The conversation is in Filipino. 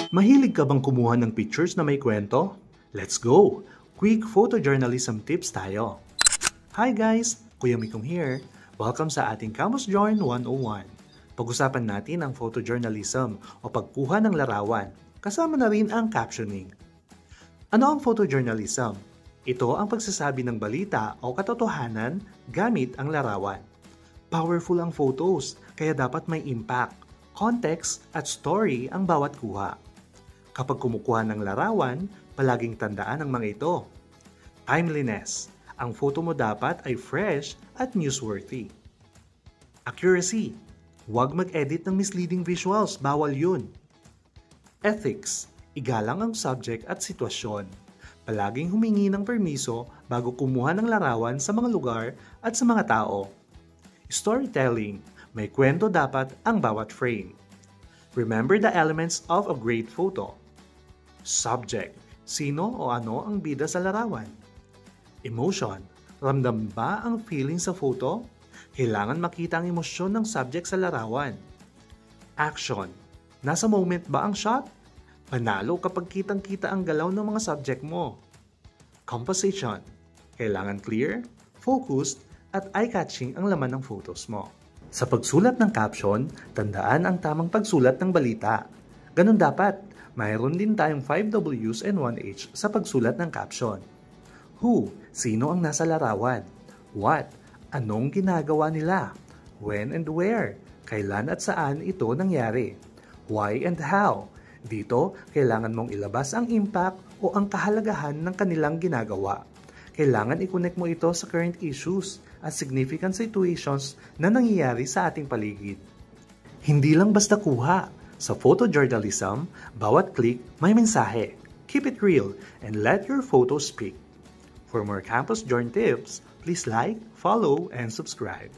Mahilig ka bang kumuha ng pictures na may kwento? Let's go! Quick photojournalism tips tayo. Hi guys! Kuya Mikong here. Welcome sa ating Campus Join 101. Pag-usapan natin ang photojournalism o pagkuha ng larawan. Kasama na rin ang captioning. Ano ang photojournalism? Ito ang pagsasabi ng balita o katotohanan gamit ang larawan. Powerful ang photos, kaya dapat may impact, context at story ang bawat kuha. Kapag kumukuha ng larawan, palaging tandaan ang mga ito. Timeliness. Ang photo mo dapat ay fresh at newsworthy. Accuracy. Huwag mag-edit ng misleading visuals, bawal yun. Ethics. Igalang ang subject at sitwasyon. Palaging humingi ng permiso bago kumuha ng larawan sa mga lugar at sa mga tao. Storytelling. May kwento dapat ang bawat frame. Remember the elements of a great photo. Subject. Sino o ano ang bida sa larawan? Emotion. Ramdam ba ang feeling sa photo? Kailangan makita ang emosyon ng subject sa larawan. Action. Nasa moment ba ang shot? Panalo kapag kitang-kita ang galaw ng mga subject mo. Composition. Kailangan clear, focused, at eye-catching ang laman ng photos mo. Sa pagsulat ng caption, tandaan ang tamang pagsulat ng balita. Ganun dapat. Mayroon din tayong 5 Ws and 1 H sa pagsulat ng caption. Who? Sino ang nasa larawan? What? Anong ginagawa nila? When and where? Kailan at saan ito nangyari? Why and how? Dito, kailangan mong ilabas ang impact o ang kahalagahan ng kanilang ginagawa. Kailangan i-connect mo ito sa current issues at significant situations na nangyayari sa ating paligid. Hindi lang basta kuha. Sa photojournalism, bawat click may mensahe. Keep it real and let your photos speak. For more Campus Join tips, please like, follow, and subscribe.